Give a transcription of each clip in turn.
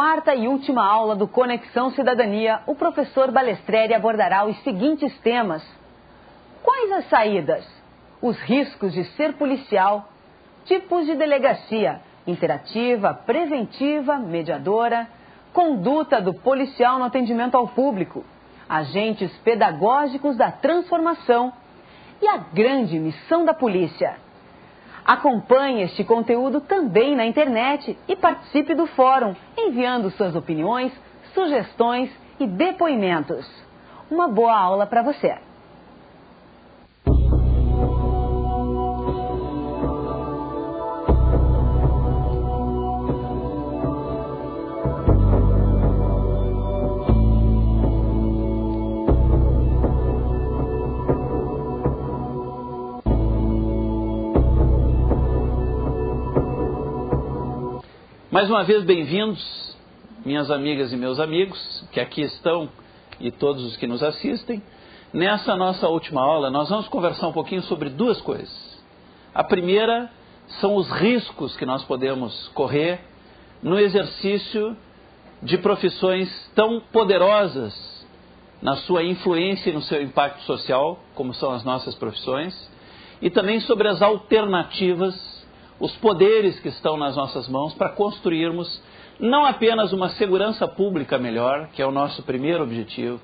quarta e última aula do Conexão Cidadania, o professor Balestreri abordará os seguintes temas. Quais as saídas? Os riscos de ser policial, tipos de delegacia, interativa, preventiva, mediadora, conduta do policial no atendimento ao público, agentes pedagógicos da transformação e a grande missão da polícia. Acompanhe este conteúdo também na internet e participe do fórum, enviando suas opiniões, sugestões e depoimentos. Uma boa aula para você! Mais uma vez, bem-vindos, minhas amigas e meus amigos, que aqui estão e todos os que nos assistem. Nessa nossa última aula, nós vamos conversar um pouquinho sobre duas coisas. A primeira são os riscos que nós podemos correr no exercício de profissões tão poderosas na sua influência e no seu impacto social, como são as nossas profissões, e também sobre as alternativas, os poderes que estão nas nossas mãos para construirmos não apenas uma segurança pública melhor, que é o nosso primeiro objetivo,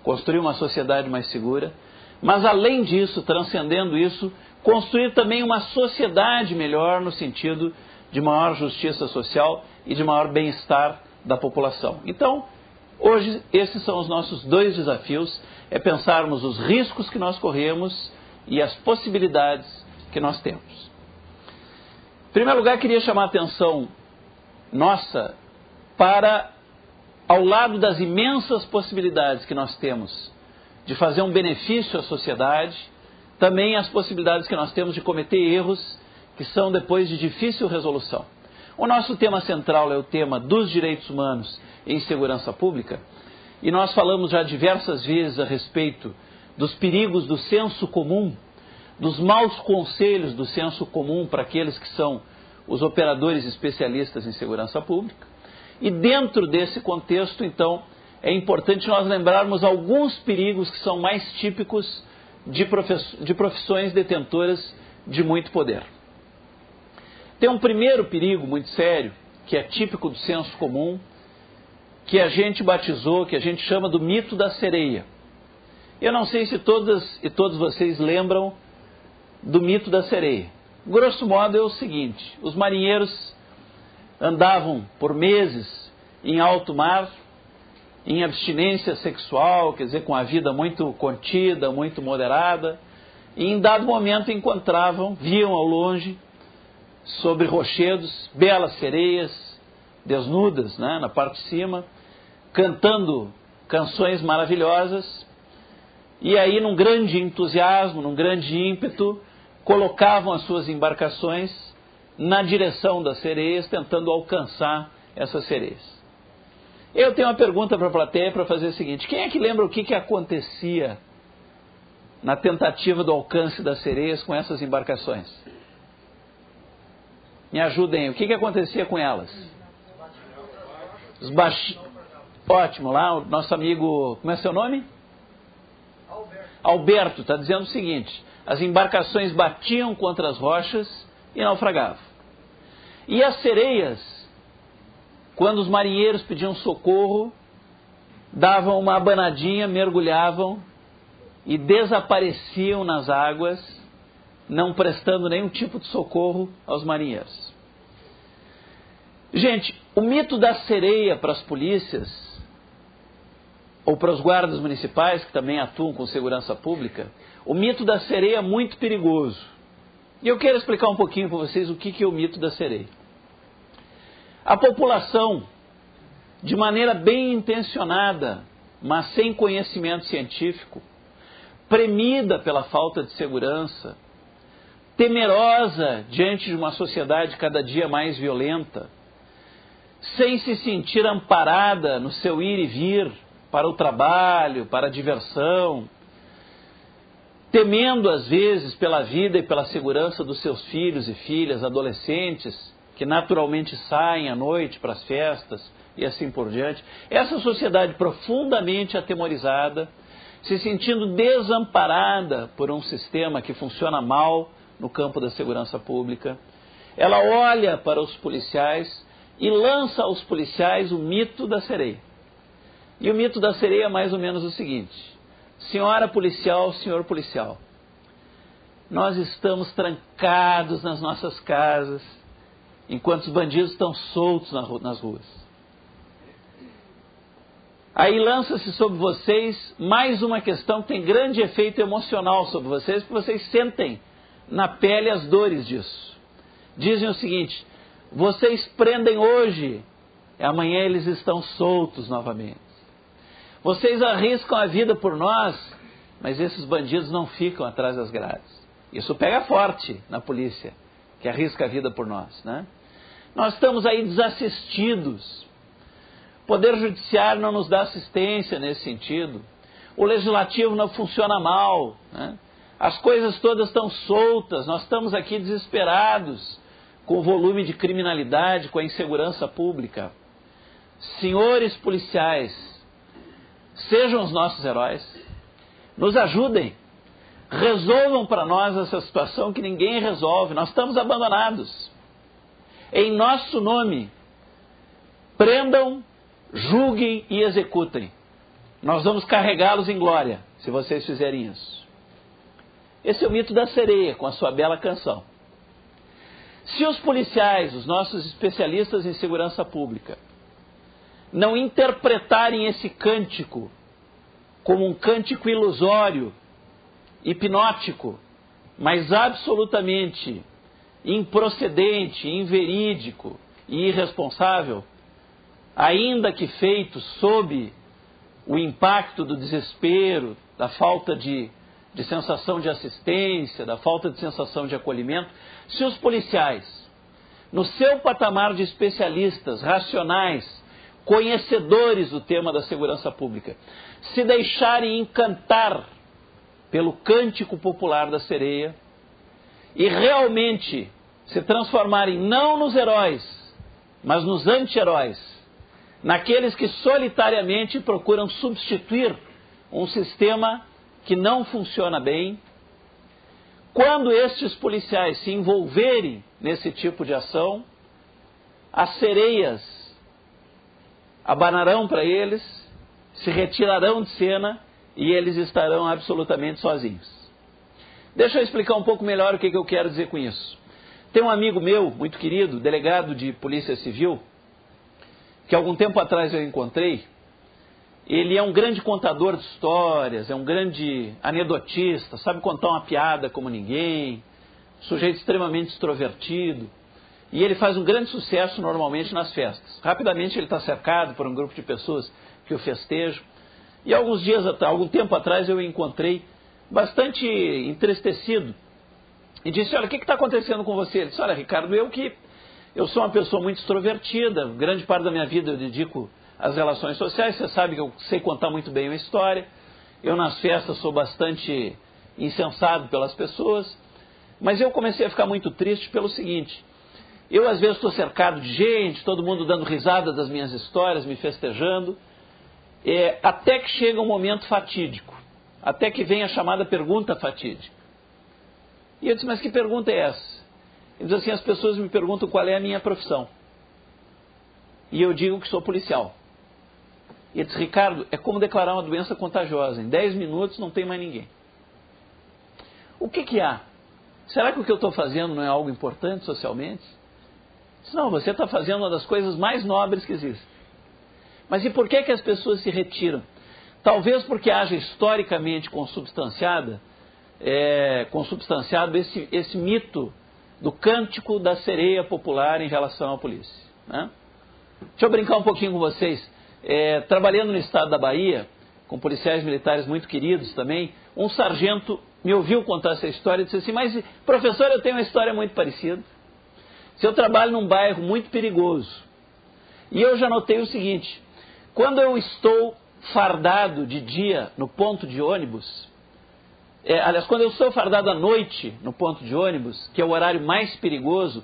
construir uma sociedade mais segura, mas além disso, transcendendo isso, construir também uma sociedade melhor no sentido de maior justiça social e de maior bem-estar da população. Então, hoje, esses são os nossos dois desafios, é pensarmos os riscos que nós corremos e as possibilidades que nós temos. Em primeiro lugar, queria chamar a atenção nossa para, ao lado das imensas possibilidades que nós temos de fazer um benefício à sociedade, também as possibilidades que nós temos de cometer erros que são depois de difícil resolução. O nosso tema central é o tema dos direitos humanos em segurança pública, e nós falamos já diversas vezes a respeito dos perigos do senso comum, dos maus conselhos do senso comum para aqueles que são os operadores especialistas em segurança pública. E dentro desse contexto, então, é importante nós lembrarmos alguns perigos que são mais típicos de profissões detentoras de muito poder. Tem um primeiro perigo muito sério, que é típico do senso comum, que a gente batizou, que a gente chama do mito da sereia. Eu não sei se todas e todos vocês lembram do mito da sereia. Grosso modo é o seguinte: os marinheiros andavam por meses em alto mar, em abstinência sexual, quer dizer, com a vida muito contida, muito moderada, e em dado momento viam ao longe, sobre rochedos, belas sereias, desnudas, né, na parte de cima, cantando canções maravilhosas, e aí, num grande entusiasmo, num grande ímpeto, colocavam as suas embarcações na direção das sereias, tentando alcançar essas sereias. Eu tenho uma pergunta para a plateia para fazer o seguinte: quem é que lembra o que acontecia na tentativa do alcance das sereias com essas embarcações? Me ajudem, o que acontecia com elas? Ótimo, lá o nosso amigo, como é seu nome? Alberto está dizendo o seguinte: as embarcações batiam contra as rochas e naufragavam. E as sereias, quando os marinheiros pediam socorro, davam uma abanadinha, mergulhavam e desapareciam nas águas, não prestando nenhum tipo de socorro aos marinheiros. Gente, o mito da sereia para as polícias, ou para os guardas municipais, que também atuam com segurança pública, o mito da sereia é muito perigoso. E eu quero explicar um pouquinho para vocês o que é o mito da sereia. A população, de maneira bem intencionada, mas sem conhecimento científico, premida pela falta de segurança, temerosa diante de uma sociedade cada dia mais violenta, sem se sentir amparada no seu ir e vir para o trabalho, para a diversão, temendo às vezes pela vida e pela segurança dos seus filhos e filhas, adolescentes, que naturalmente saem à noite para as festas, e assim por diante. Essa sociedade profundamente atemorizada, se sentindo desamparada por um sistema que funciona mal no campo da segurança pública, ela olha para os policiais e lança aos policiais o mito da sereia. E o mito da sereia é mais ou menos o seguinte: senhora policial, senhor policial, nós estamos trancados nas nossas casas enquanto os bandidos estão soltos nas ruas. Aí lança-se sobre vocês mais uma questão que tem grande efeito emocional sobre vocês, porque vocês sentem na pele as dores disso. Dizem o seguinte: vocês prendem hoje, e amanhã eles estão soltos novamente. Vocês arriscam a vida por nós, mas esses bandidos não ficam atrás das grades. Isso pega forte na polícia, que arrisca a vida por nós, né? Nós estamos aí desassistidos. O Poder Judiciário não nos dá assistência nesse sentido. O Legislativo não funciona mal, né? As coisas todas estão soltas. Nós estamos aqui desesperados com o volume de criminalidade, com a insegurança pública. Senhores policiais, sejam os nossos heróis. Nos ajudem. Resolvam para nós essa situação que ninguém resolve. Nós estamos abandonados. Em nosso nome, prendam, julguem e executem. Nós vamos carregá-los em glória, se vocês fizerem isso. Esse é o mito da sereia, com a sua bela canção. Se os policiais, os nossos especialistas em segurança pública, não interpretarem esse cântico como um cântico ilusório, hipnótico, mas absolutamente improcedente, inverídico e irresponsável, ainda que feito sob o impacto do desespero, da falta de sensação de assistência, da falta de sensação de acolhimento, se os policiais, no seu patamar de especialistas racionais, conhecedores do tema da segurança pública, se deixarem encantar pelo cântico popular da sereia e realmente se transformarem não nos heróis, mas nos anti-heróis, naqueles que solitariamente procuram substituir um sistema que não funciona bem, quando estes policiais se envolverem nesse tipo de ação, as sereias abanarão para eles, se retirarão de cena e eles estarão absolutamente sozinhos. Deixa eu explicar um pouco melhor o que eu quero dizer com isso. Tem um amigo meu, muito querido, delegado de Polícia Civil, que algum tempo atrás eu encontrei. Ele é um grande contador de histórias, é um grande anedotista, sabe contar uma piada como ninguém, sujeito extremamente extrovertido. E ele faz um grande sucesso normalmente nas festas. Rapidamente ele está cercado por um grupo de pessoas que o festejam. E algum tempo atrás eu o encontrei bastante entristecido. E disse: olha, o que está acontecendo com você? Ele disse: olha, Ricardo, eu sou uma pessoa muito extrovertida, grande parte da minha vida eu dedico às relações sociais, você sabe que eu sei contar muito bem uma história, eu nas festas sou bastante incensado pelas pessoas, mas eu comecei a ficar muito triste pelo seguinte: eu às vezes estou cercado de gente, todo mundo dando risada das minhas histórias, me festejando, até que chega um momento fatídico, até que vem a chamada pergunta fatídica. E eu disse: mas que pergunta é essa? Ele diz assim: as pessoas me perguntam qual é a minha profissão. E eu digo que sou policial. E ele diz: Ricardo, é como declarar uma doença contagiosa. Em 10 minutos não tem mais ninguém. O que há? Será que o que eu estou fazendo não é algo importante socialmente? Ele diz: não, você está fazendo uma das coisas mais nobres que existem. Mas e por que as pessoas se retiram? Talvez porque haja historicamente consubstanciado esse mito do cântico da sereia popular em relação à polícia, né? Deixa eu brincar um pouquinho com vocês. Trabalhando no estado da Bahia, com policiais militares muito queridos também, um sargento me ouviu contar essa história e disse assim: mas professor, eu tenho uma história muito parecida. Se eu trabalho num bairro muito perigoso, e eu já notei o seguinte: quando eu estou fardado de dia no ponto de ônibus, quando eu estou fardado à noite no ponto de ônibus, que é o horário mais perigoso,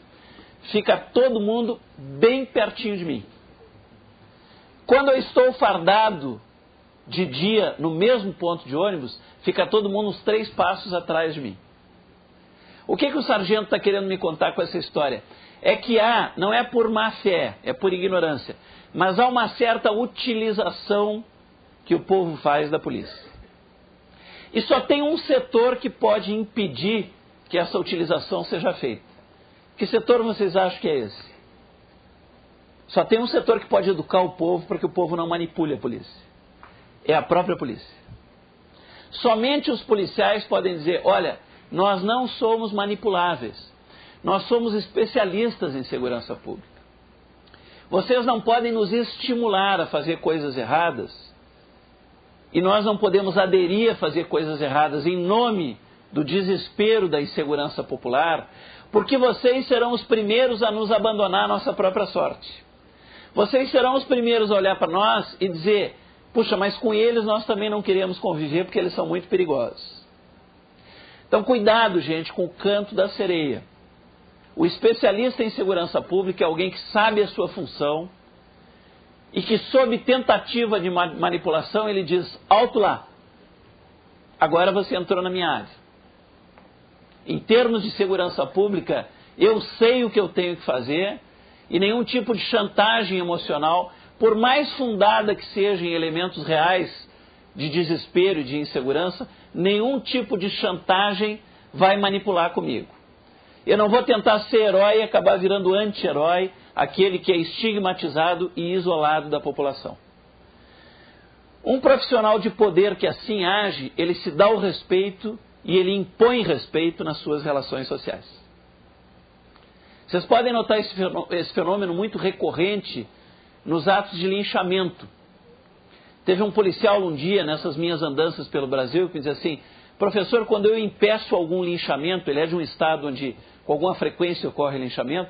fica todo mundo bem pertinho de mim. Quando eu estou fardado de dia no mesmo ponto de ônibus, fica todo mundo uns 3 passos atrás de mim. O que o sargento está querendo me contar com essa história? É que não é por má fé, é por ignorância, mas há uma certa utilização que o povo faz da polícia. E só tem um setor que pode impedir que essa utilização seja feita. Que setor vocês acham que é esse? Só tem um setor que pode educar o povo para que o povo não manipule a polícia. É a própria polícia. Somente os policiais podem dizer, olha, nós não somos manipuláveis. Nós somos especialistas em segurança pública. Vocês não podem nos estimular a fazer coisas erradas e nós não podemos aderir a fazer coisas erradas em nome do desespero da insegurança popular, porque vocês serão os primeiros a nos abandonar à nossa própria sorte. Vocês serão os primeiros a olhar para nós e dizer, puxa, mas com eles nós também não queremos conviver porque eles são muito perigosos. Então cuidado, gente, com o canto da sereia. O especialista em segurança pública é alguém que sabe a sua função e que, sob tentativa de manipulação, ele diz, alto lá, agora você entrou na minha área. Em termos de segurança pública, eu sei o que eu tenho que fazer e nenhum tipo de chantagem emocional, por mais fundada que seja em elementos reais de desespero e de insegurança, nenhum tipo de chantagem vai manipular comigo. Eu não vou tentar ser herói e acabar virando anti-herói, aquele que é estigmatizado e isolado da população. Um profissional de poder que assim age, ele se dá o respeito e ele impõe respeito nas suas relações sociais. Vocês podem notar esse fenômeno muito recorrente nos atos de linchamento. Teve um policial um dia, nessas minhas andanças pelo Brasil, que me dizia assim, professor, quando eu impeço algum linchamento, ele é de um estado onde com alguma frequência ocorre linchamento,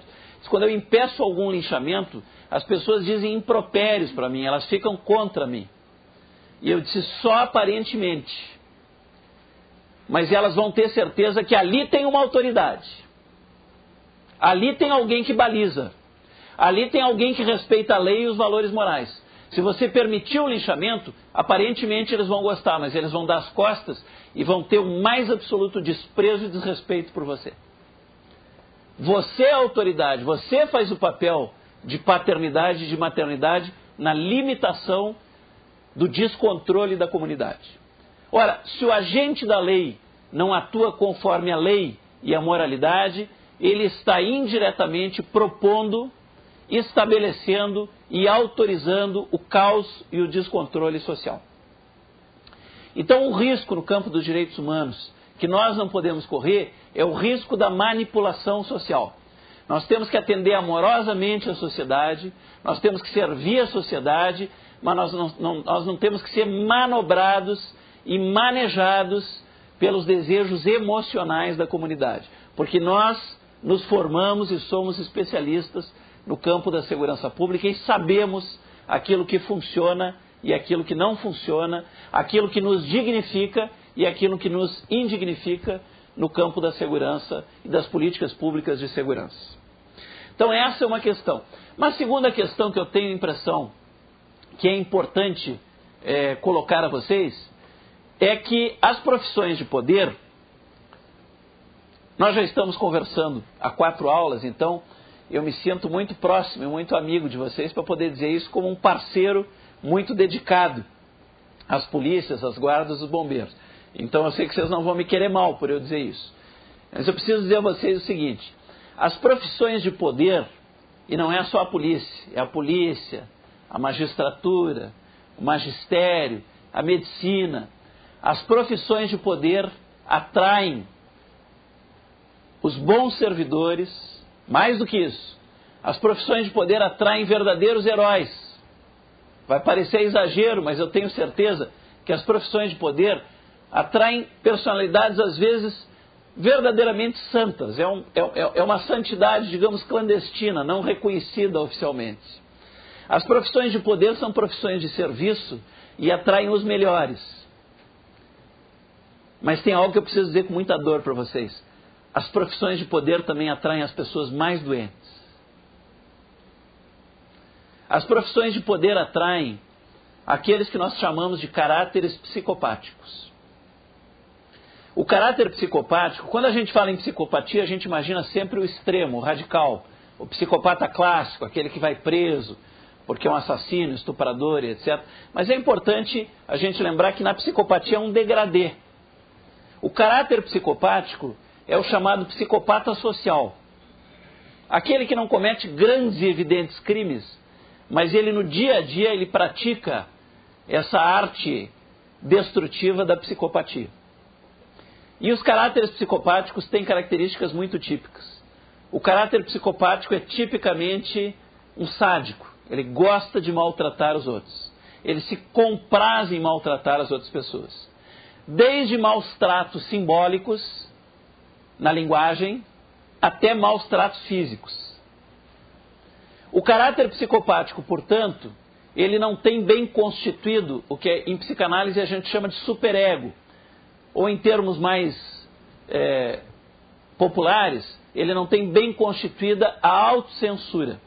quando eu impeço algum linchamento, as pessoas dizem impropérios para mim, elas ficam contra mim. E eu disse, só aparentemente. Mas elas vão ter certeza que ali tem uma autoridade. Ali tem alguém que baliza. Ali tem alguém que respeita a lei e os valores morais. Se você permitir o linchamento, aparentemente eles vão gostar, mas eles vão dar as costas e vão ter o mais absoluto desprezo e desrespeito por você. Você é a autoridade, você faz o papel de paternidade e de maternidade na limitação do descontrole da comunidade. Ora, se o agente da lei não atua conforme a lei e a moralidade, ele está indiretamente propondo, estabelecendo e autorizando o caos e o descontrole social. Então, o risco no campo dos direitos humanos que nós não podemos correr é o risco da manipulação social. Nós temos que atender amorosamente a sociedade, nós temos que servir a sociedade, mas nós não temos que ser manobrados e manejados pelos desejos emocionais da comunidade, porque nós nos formamos e somos especialistas no campo da segurança pública e sabemos aquilo que funciona e aquilo que não funciona, aquilo que nos dignifica e aquilo que nos indignifica no campo da segurança e das políticas públicas de segurança. Então essa é uma questão. Uma segunda questão que eu tenho a impressão que é importante colocar a vocês é que as profissões de poder, nós já estamos conversando há 4 aulas, então eu me sinto muito próximo e muito amigo de vocês para poder dizer isso como um parceiro muito dedicado às polícias, às guardas, os bombeiros. Então eu sei que vocês não vão me querer mal por eu dizer isso. Mas eu preciso dizer a vocês o seguinte, as profissões de poder, e não é só a polícia, a magistratura, o magistério, a medicina, as profissões de poder atraem os bons servidores, mais do que isso, as profissões de poder atraem verdadeiros heróis. Vai parecer exagero, mas eu tenho certeza que as profissões de poder atraem personalidades, às vezes, verdadeiramente santas. É uma santidade, digamos, clandestina, não reconhecida oficialmente. As profissões de poder são profissões de serviço e atraem os melhores. Mas tem algo que eu preciso dizer com muita dor para vocês. As profissões de poder também atraem as pessoas mais doentes. As profissões de poder atraem aqueles que nós chamamos de caráteres psicopáticos. O caráter psicopático, quando a gente fala em psicopatia, a gente imagina sempre o extremo, o radical, o psicopata clássico, aquele que vai preso porque é um assassino, estuprador, etc. Mas é importante a gente lembrar que na psicopatia é um degradê. O caráter psicopático é o chamado psicopata social. Aquele que não comete grandes e evidentes crimes, mas ele no dia a dia ele pratica essa arte destrutiva da psicopatia. E os caráteres psicopáticos têm características muito típicas. O caráter psicopático é tipicamente um sádico. Ele gosta de maltratar os outros. Ele se compraz em maltratar as outras pessoas. Desde maus tratos simbólicos, na linguagem, até maus tratos físicos. O caráter psicopático, portanto, ele não tem bem constituído o que em psicanálise a gente chama de superego. Ou em termos mais populares, ele não tem bem constituída a autocensura.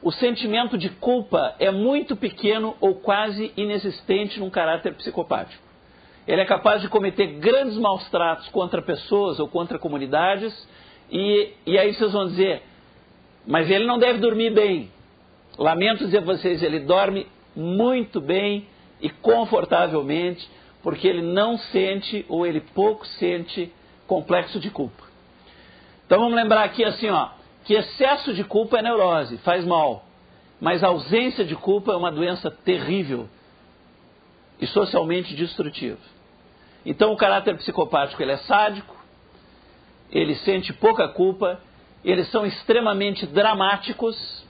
O sentimento de culpa é muito pequeno ou quase inexistente num caráter psicopático. Ele é capaz de cometer grandes maus tratos contra pessoas ou contra comunidades e aí vocês vão dizer, mas ele não deve dormir bem. Lamento dizer a vocês, ele dorme muito bem e confortavelmente porque ele não sente ou ele pouco sente complexo de culpa. Então vamos lembrar aqui assim, que excesso de culpa é neurose, faz mal, mas a ausência de culpa é uma doença terrível e socialmente destrutiva. Então o caráter psicopático ele é sádico, ele sente pouca culpa, eles são extremamente dramáticos,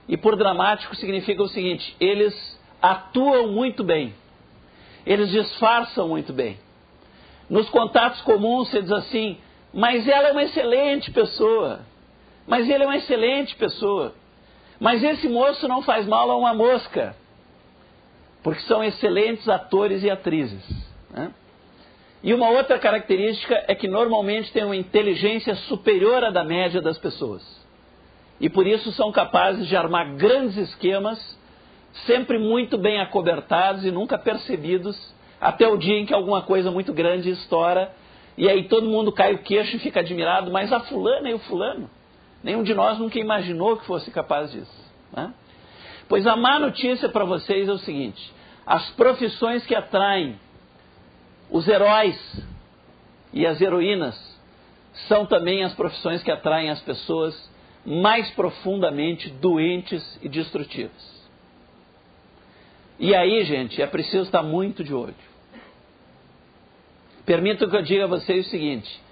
e por dramático significa o seguinte, eles atuam muito bem, eles disfarçam muito bem. Nos contatos comuns você diz assim, mas ela é uma excelente pessoa, mas ele é uma excelente pessoa, mas esse moço não faz mal a uma mosca, porque são excelentes atores e atrizes, né? E uma outra característica é que normalmente têm uma inteligência superior à da média das pessoas. E por isso são capazes de armar grandes esquemas, sempre muito bem acobertados e nunca percebidos, até o dia em que alguma coisa muito grande estoura, e aí todo mundo cai o queixo e fica admirado, mas a fulana e o fulano, nenhum de nós nunca imaginou que fosse capaz disso, né? Pois a má notícia para vocês é o seguinte, as profissões que atraem os heróis e as heroínas são também as profissões que atraem as pessoas mais profundamente doentes e destrutivas. E aí, gente, é preciso estar muito de olho. Permitam que eu diga a vocês o seguinte,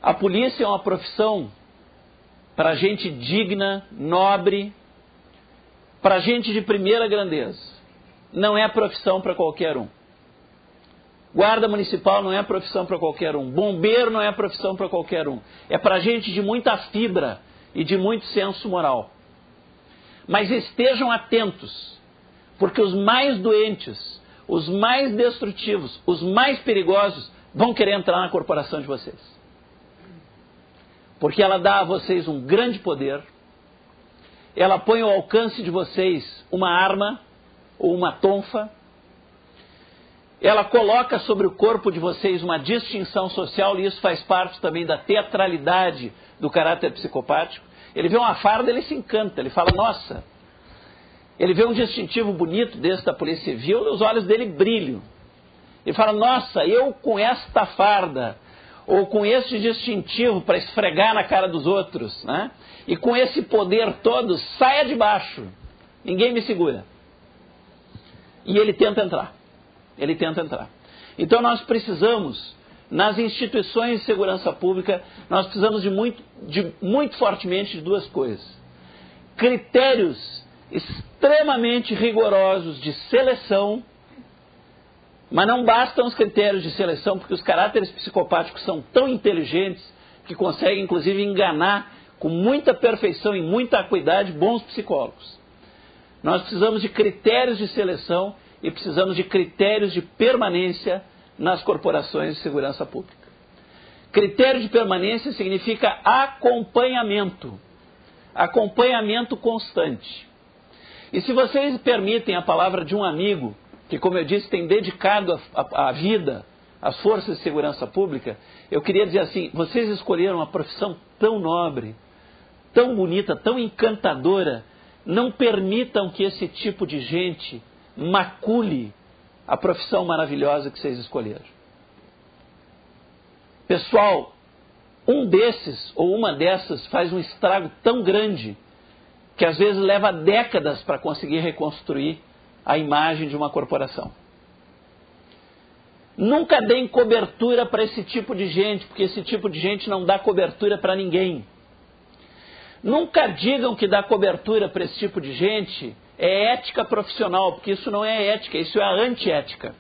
a polícia é uma profissão para gente digna, nobre, para gente de primeira grandeza. Não é profissão para qualquer um. Guarda municipal não é profissão para qualquer um. Bombeiro não é profissão para qualquer um. É para gente de muita fibra e de muito senso moral. Mas estejam atentos, porque os mais doentes, os mais destrutivos, os mais perigosos vão querer entrar na corporação de vocês. Porque ela dá a vocês um grande poder, ela põe ao alcance de vocês uma arma ou uma tonfa, ela coloca sobre o corpo de vocês uma distinção social, e isso faz parte também da teatralidade do caráter psicopático. Ele vê uma farda, ele se encanta, ele fala, nossa. Ele vê um distintivo bonito desse da Polícia Civil, e os olhos dele brilham. Ele fala, nossa, eu com esta farda, ou com este distintivo para esfregar na cara dos outros, né? E com esse poder todo, saia de baixo, ninguém me segura. E ele tenta entrar. Ele tenta entrar. Então nós precisamos, nas instituições de segurança pública, nós precisamos muito fortemente de duas coisas. Critérios extremamente rigorosos de seleção, mas não bastam os critérios de seleção, porque os caráteres psicopáticos são tão inteligentes que conseguem inclusive enganar com muita perfeição e muita acuidade bons psicólogos. Nós precisamos de critérios de seleção e precisamos de critérios de permanência nas corporações de segurança pública. Critério de permanência significa acompanhamento. acompanhamento constante. E se vocês permitem a palavra de um amigo, que, como eu disse, tem dedicado a vida às forças de segurança pública, eu queria dizer assim, vocês escolheram uma profissão tão nobre, tão bonita, tão encantadora, não permitam que esse tipo de gente macule a profissão maravilhosa que vocês escolheram. Pessoal, um desses ou uma dessas faz um estrago tão grande que às vezes leva décadas para conseguir reconstruir a imagem de uma corporação. Nunca deem cobertura para esse tipo de gente, porque esse tipo de gente não dá cobertura para ninguém. Nunca digam que dá cobertura para esse tipo de gente é ética profissional, porque isso não é ética, isso é a antiética.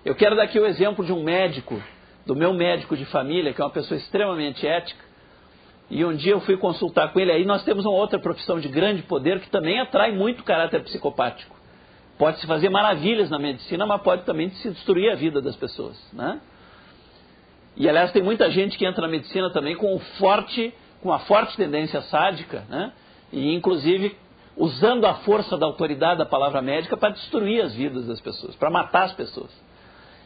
Eu quero dar aqui o exemplo de um médico, do meu médico de família, que é uma pessoa extremamente ética, e um dia eu fui consultar com ele, aí nós temos uma outra profissão de grande poder que também atrai muito caráter psicopático. Pode-se fazer maravilhas na medicina, mas pode também se destruir a vida das pessoas, né? E aliás tem muita gente que entra na medicina também com uma forte tendência sádica, né? E inclusive usando a força da autoridade da palavra médica para destruir as vidas das pessoas, para matar as pessoas.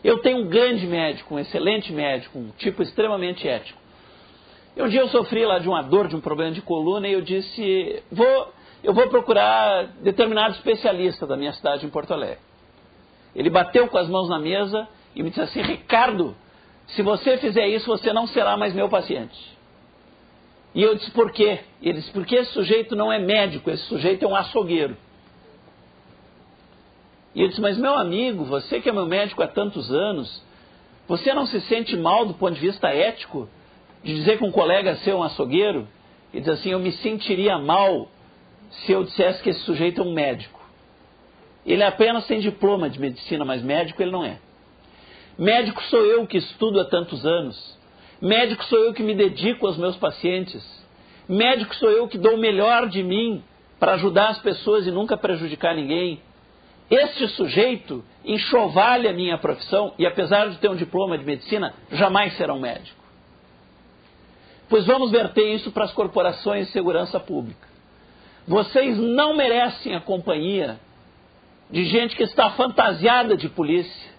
Eu tenho um grande médico, um excelente médico, um tipo extremamente ético. E um dia eu sofri lá de uma dor, de um problema de coluna, e eu disse, eu vou procurar determinado especialista da minha cidade em Porto Alegre. Ele bateu com as mãos na mesa e me disse assim, Ricardo, se você fizer isso, você não será mais meu paciente. E eu disse, por quê? Ele disse, porque esse sujeito não é médico, esse sujeito é um açougueiro. E eu disse, mas meu amigo, você que é meu médico há tantos anos, você não se sente mal do ponto de vista ético de dizer que um colega seu é um açougueiro? E diz assim, eu me sentiria mal se eu dissesse que esse sujeito é um médico. Ele apenas tem diploma de medicina, mas médico ele não é. Médico sou eu que estudo há tantos anos. Médico sou eu que me dedico aos meus pacientes. Médico sou eu que dou o melhor de mim para ajudar as pessoas e nunca prejudicar ninguém. Este sujeito enxovalha a minha profissão e, apesar de ter um diploma de medicina, jamais será um médico. Pois vamos verter isso para as corporações de segurança pública. Vocês não merecem a companhia de gente que está fantasiada de polícia,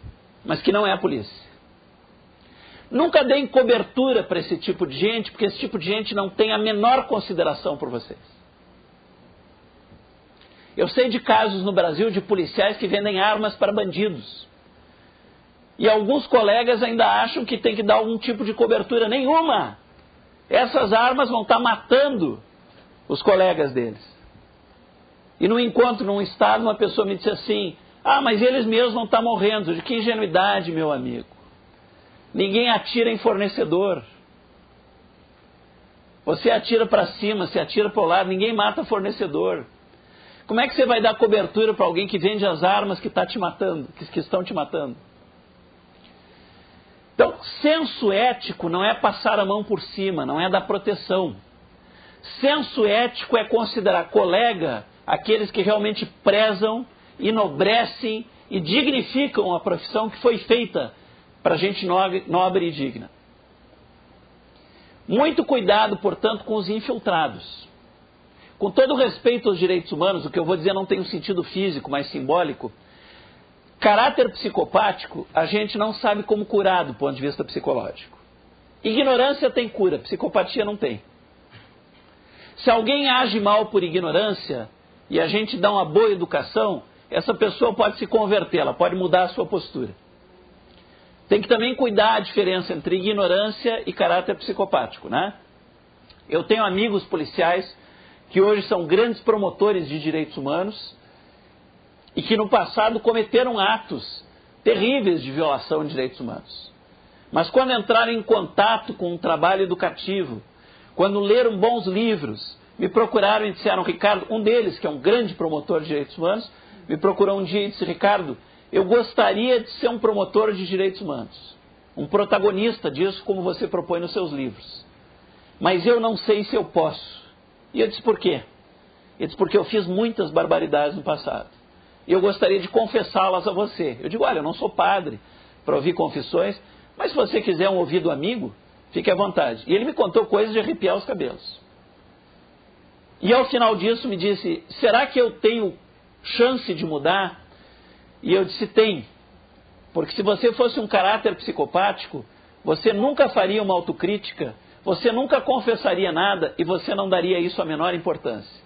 mas que não é a polícia. Nunca deem cobertura para esse tipo de gente, porque esse tipo de gente não tem a menor consideração por vocês. Eu sei de casos no Brasil de policiais que vendem armas para bandidos. E alguns colegas ainda acham que tem que dar algum tipo de cobertura. Nenhuma! Essas armas vão estar matando os colegas deles. E no encontro num estado, uma pessoa me disse assim, mas eles mesmos vão estar morrendo. De que ingenuidade, meu amigo. Ninguém atira em fornecedor. Você atira para cima, você atira para o lado, ninguém mata fornecedor. Como é que você vai dar cobertura para alguém que vende as armas que está te matando, que estão te matando? Então, senso ético não é passar a mão por cima, não é dar proteção. Senso ético é considerar colega aqueles que realmente prezam, enobrecem e dignificam a profissão que foi feita para gente nobre e digna. Muito cuidado, portanto, com os infiltrados. Com todo respeito aos direitos humanos, o que eu vou dizer não tem um sentido físico, mas simbólico. Caráter psicopático, a gente não sabe como curar do ponto de vista psicológico. Ignorância tem cura, psicopatia não tem. Se alguém age mal por ignorância e a gente dá uma boa educação, essa pessoa pode se converter, ela pode mudar a sua postura. Tem que também cuidar a diferença entre ignorância e caráter psicopático, né? Eu tenho amigos policiais que hoje são grandes promotores de direitos humanos e que no passado cometeram atos terríveis de violação de direitos humanos. Mas quando entraram em contato com um trabalho educativo, quando leram bons livros, me procuraram e disseram, Ricardo, um deles, que é um grande promotor de direitos humanos, me procurou um dia e disse, Ricardo, eu gostaria de ser um promotor de direitos humanos, um protagonista disso como você propõe nos seus livros. Mas eu não sei se eu posso. E eu disse, por quê? Ele disse, porque eu fiz muitas barbaridades no passado. E eu gostaria de confessá-las a você. Eu digo, olha, eu não sou padre para ouvir confissões, mas se você quiser um ouvido amigo, fique à vontade. E ele me contou coisas de arrepiar os cabelos. E ao final disso me disse, será que eu tenho chance de mudar? E eu disse, tem. Porque se você fosse um caráter psicopático, você nunca faria uma autocrítica, você nunca confessaria nada e você não daria isso a menor importância.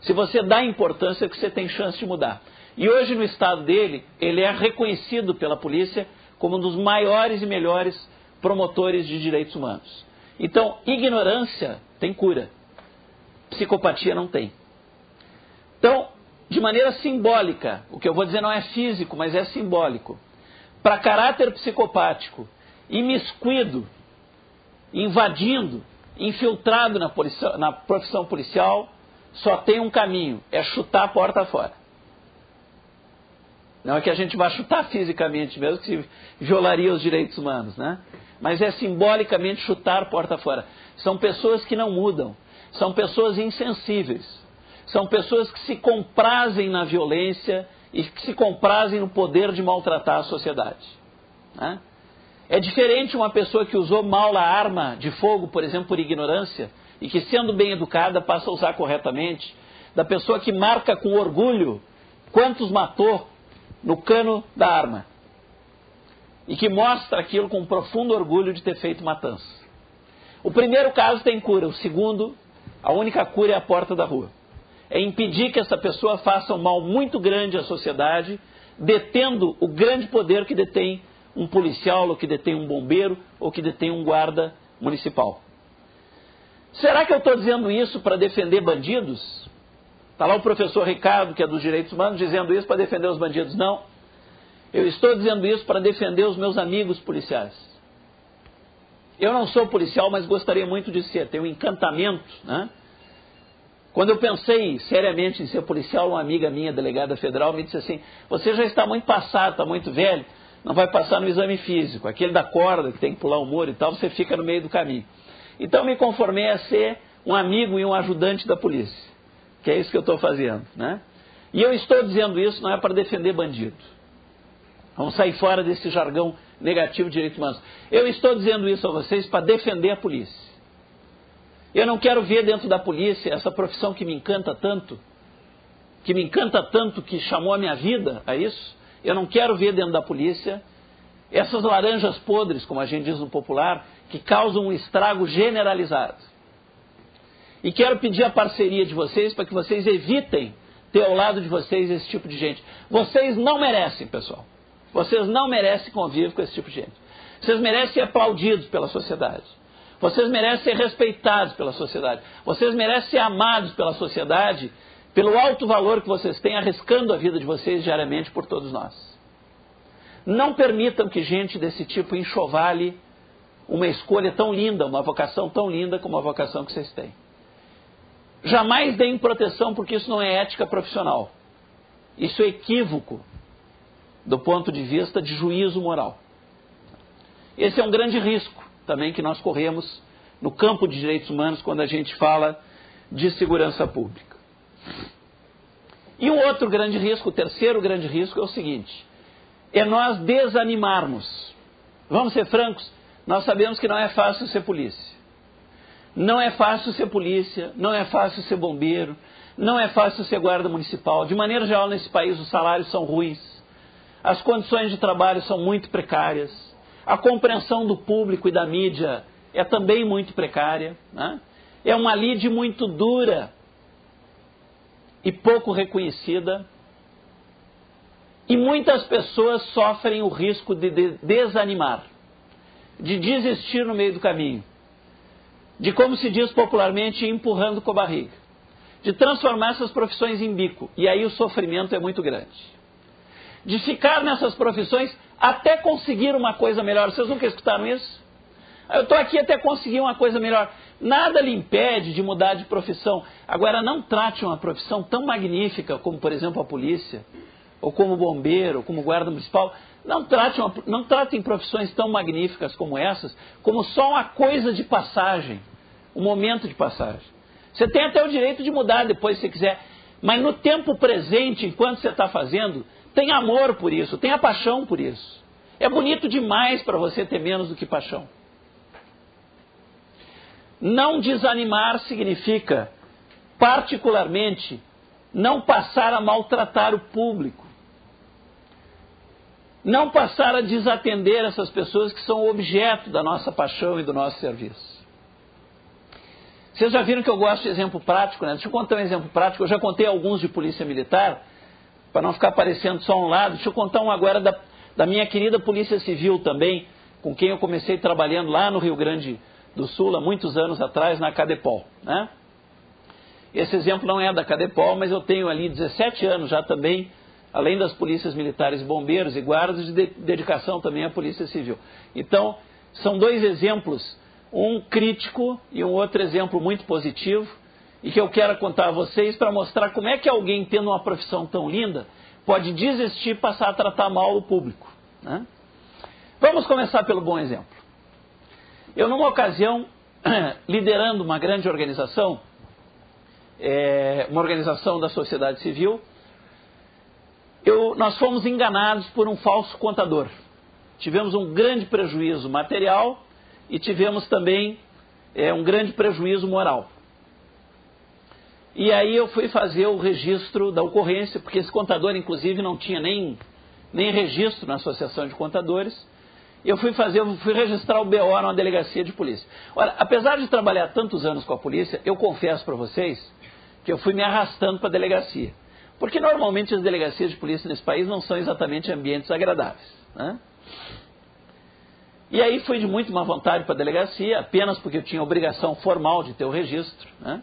Se você dá importância, é que você tem chance de mudar. E hoje, no estado dele, ele é reconhecido pela polícia como um dos maiores e melhores promotores de direitos humanos. Então, ignorância tem cura. Psicopatia não tem. Então, de maneira simbólica, o que eu vou dizer não é físico, mas é simbólico. Para caráter psicopático, imiscuído, invadindo, infiltrado na profissão policial, só tem um caminho, é chutar a porta fora. Não é que a gente vá chutar fisicamente mesmo, que violaria os direitos humanos, né? Mas é simbolicamente chutar a porta fora. São pessoas que não mudam, são pessoas insensíveis, são pessoas que se comprazem na violência e que se comprazem no poder de maltratar a sociedade, né? É diferente uma pessoa que usou mal a arma de fogo, por exemplo, por ignorância, e que, sendo bem educada, passa a usar corretamente, da pessoa que marca com orgulho quantos matou no cano da arma, e que mostra aquilo com profundo orgulho de ter feito matança. O primeiro caso tem cura, o segundo, a única cura é a porta da rua. É impedir que essa pessoa faça um mal muito grande à sociedade, detendo o grande poder que detém um policial, ou que detém um bombeiro, ou que detém um guarda municipal. Será que eu estou dizendo isso para defender bandidos? Está lá o professor Ricardo, que é dos direitos humanos, dizendo isso para defender os bandidos. Não. Eu estou dizendo isso para defender os meus amigos policiais. Eu não sou policial, mas gostaria muito de ser. Tenho um encantamento, né? Quando eu pensei seriamente em ser policial, uma amiga minha, delegada federal, me disse assim, você já está muito passado, está muito velho, não vai passar no exame físico. Aquele da corda, que tem que pular o muro e tal, você fica no meio do caminho. Então me conformei a ser um amigo e um ajudante da polícia, que é isso que eu estou fazendo, né? E eu estou dizendo isso não é para defender bandido. Vamos sair fora desse jargão negativo de direitos humanos. Eu estou dizendo isso a vocês para defender a polícia. Eu não quero ver dentro da polícia essa profissão que me encanta tanto, que chamou a minha vida a isso. Eu não quero ver dentro da polícia essas laranjas podres, como a gente diz no popular, que causam um estrago generalizado. E quero pedir a parceria de vocês para que vocês evitem ter ao lado de vocês esse tipo de gente. Vocês não merecem, pessoal. Vocês não merecem convívio com esse tipo de gente. Vocês merecem ser aplaudidos pela sociedade. Vocês merecem ser respeitados pela sociedade. Vocês merecem ser amados pela sociedade pelo alto valor que vocês têm arriscando a vida de vocês diariamente por todos nós. Não permitam que gente desse tipo enxovale uma escolha tão linda, uma vocação tão linda como a vocação que vocês têm. Jamais deem proteção, porque isso não é ética profissional. Isso é equívoco do ponto de vista de juízo moral. Esse é um grande risco também que nós corremos no campo de direitos humanos quando a gente fala de segurança pública. E o outro grande risco, o terceiro grande risco é o seguinte, é nós desanimarmos. Vamos ser francos, nós sabemos que não é fácil ser polícia. Não é fácil ser polícia, não é fácil ser bombeiro, não é fácil ser guarda municipal. De maneira geral, nesse país, os salários são ruins, as condições de trabalho são muito precárias, a compreensão do público e da mídia é também muito precária, né? É uma lide muito dura e pouco reconhecida, e muitas pessoas sofrem o risco de desanimar, de desistir no meio do caminho, de, como se diz popularmente, ir empurrando com a barriga, de transformar essas profissões em bico, e aí o sofrimento é muito grande. De ficar nessas profissões até conseguir uma coisa melhor. Vocês nunca escutaram isso? Eu estou aqui até conseguir uma coisa melhor. Nada lhe impede de mudar de profissão. Agora, não trate uma profissão tão magnífica como, por exemplo, a polícia, ou como bombeiro, ou como guarda municipal. Não tratem profissões tão magníficas como essas, como só uma coisa de passagem, um momento de passagem. Você tem até o direito de mudar depois se você quiser, mas no tempo presente, enquanto você está fazendo, tenha amor por isso, tenha paixão por isso. É bonito demais para você ter menos do que paixão. Não desanimar significa particularmente, não passar a maltratar o público, não passar a desatender essas pessoas que são objeto da nossa paixão e do nosso serviço. Vocês já viram que eu gosto de exemplo prático, né? Deixa eu contar um exemplo prático. Eu já contei alguns de polícia militar, para não ficar parecendo só um lado. Deixa eu contar um agora da minha querida Polícia Civil também, com quem eu comecei trabalhando lá no Rio Grande do Sul, há muitos anos atrás, na Cadepol, né? Esse exemplo não é da Cadepol, mas eu tenho ali 17 anos já também, além das polícias militares, bombeiros e guardas, de dedicação também à Polícia Civil. Então, são dois exemplos, um crítico e um outro exemplo muito positivo, e que eu quero contar a vocês para mostrar como é que alguém, tendo uma profissão tão linda, pode desistir e passar a tratar mal o público, né? Vamos começar pelo bom exemplo. Eu, numa ocasião, liderando uma grande organização, uma organização da sociedade civil, nós fomos enganados por um falso contador. Tivemos um grande prejuízo material e tivemos também um grande prejuízo moral. E aí eu fui fazer o registro da ocorrência, porque esse contador, inclusive, não tinha nem registro na Associação de Contadores. Eu fui registrar o BO numa delegacia de polícia. Ora, apesar de trabalhar tantos anos com a polícia, eu confesso para vocês que eu fui me arrastando para a delegacia. Porque normalmente as delegacias de polícia nesse país não são exatamente ambientes agradáveis, né? E aí fui de muito má vontade para a delegacia, apenas porque eu tinha obrigação formal de ter o registro, né?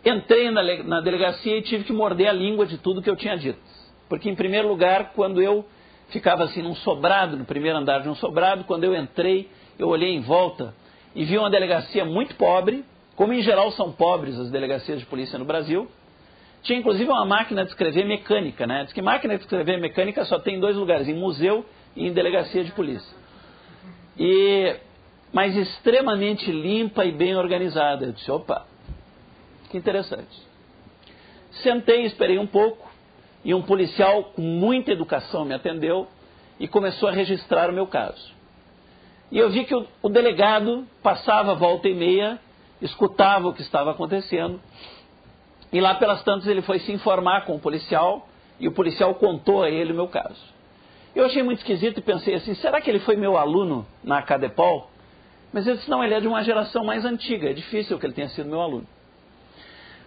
Entrei na delegacia e tive que morder a língua de tudo que eu tinha dito. Porque, em primeiro lugar, quando eu ficava assim num sobrado, no primeiro andar de um sobrado, quando eu entrei, eu olhei em volta e vi uma delegacia muito pobre, como em geral são pobres as delegacias de polícia no Brasil. Tinha inclusive uma máquina de escrever mecânica, né? Diz que máquina de escrever mecânica só tem em 2 lugares, em museu e em delegacia de polícia. Mas extremamente limpa e bem organizada. Eu disse, opa, que interessante. Sentei, esperei um pouco, e um policial com muita educação me atendeu e começou a registrar o meu caso. E eu vi que o delegado passava volta e meia, escutava o que estava acontecendo, e lá pelas tantas ele foi se informar com o policial, e o policial contou a ele o meu caso. Eu achei muito esquisito e pensei assim, será que ele foi meu aluno na Cadepol? Mas eu disse, não, ele é de uma geração mais antiga, é difícil que ele tenha sido meu aluno.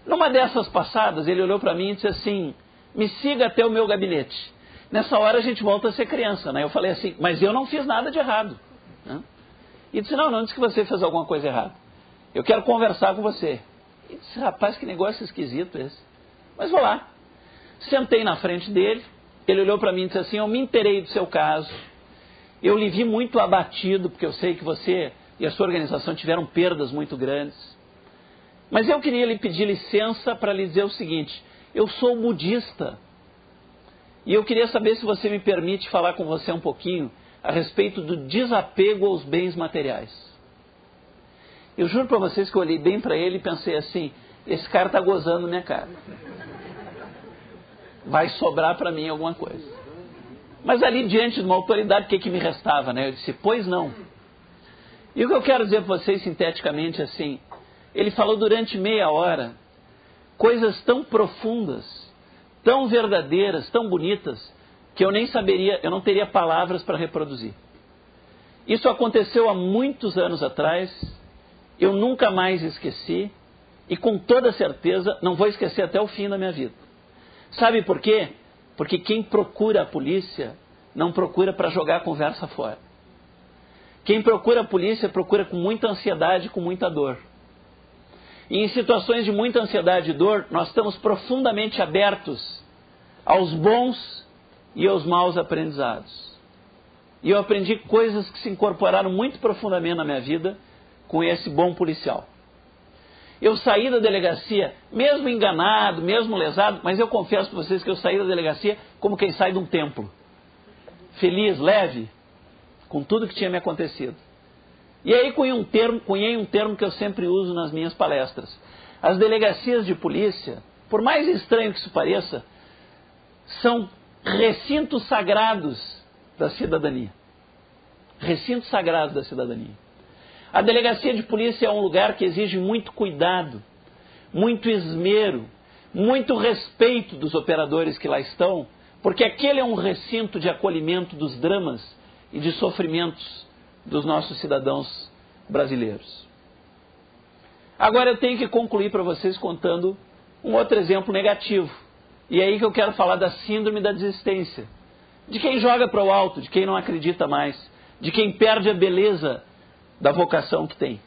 Numa dessas passadas, ele olhou para mim e disse assim, me siga até o meu gabinete. Nessa hora a gente volta a ser criança, né? Eu falei assim, mas eu não fiz nada de errado, né? E disse, não disse que você fez alguma coisa errada. Eu quero conversar com você. E disse, rapaz, que negócio esquisito esse. Mas vou lá. Sentei na frente dele, ele olhou para mim e disse assim, eu me inteirei do seu caso. Eu lhe vi muito abatido, porque eu sei que você e a sua organização tiveram perdas muito grandes. Mas eu queria lhe pedir licença para lhe dizer o seguinte, eu sou budista e eu queria saber se você me permite falar com você um pouquinho a respeito do desapego aos bens materiais. Eu juro para vocês que eu olhei bem para ele e pensei assim, esse cara está gozando minha cara. Vai sobrar para mim alguma coisa. Mas ali diante de uma autoridade, o que me restava, né? Eu disse, pois não. E o que eu quero dizer para vocês sinteticamente assim, ele falou durante meia hora coisas tão profundas, tão verdadeiras, tão bonitas, que eu não teria palavras para reproduzir. Isso aconteceu há muitos anos atrás, eu nunca mais esqueci, e com toda certeza não vou esquecer até o fim da minha vida. Sabe por quê? Porque quem procura a polícia não procura para jogar a conversa fora. Quem procura a polícia procura com muita ansiedade, com muita dor. E em situações de muita ansiedade e dor, nós estamos profundamente abertos aos bons e aos maus aprendizados. E eu aprendi coisas que se incorporaram muito profundamente na minha vida com esse bom policial. Eu saí da delegacia, mesmo enganado, mesmo lesado, mas eu confesso para vocês que eu saí da delegacia como quem sai de um templo. Feliz, leve, com tudo que tinha me acontecido. E aí cunhei um termo que eu sempre uso nas minhas palestras. As delegacias de polícia, por mais estranho que isso pareça, são recintos sagrados da cidadania. Recintos sagrados da cidadania. A delegacia de polícia é um lugar que exige muito cuidado, muito esmero, muito respeito dos operadores que lá estão, porque aquele é um recinto de acolhimento dos dramas e de sofrimentos dos nossos cidadãos brasileiros. Agora eu tenho que concluir para vocês contando um outro exemplo negativo. E é aí que eu quero falar da síndrome da desistência. De quem joga para o alto, de quem não acredita mais, de quem perde a beleza da vocação que tem.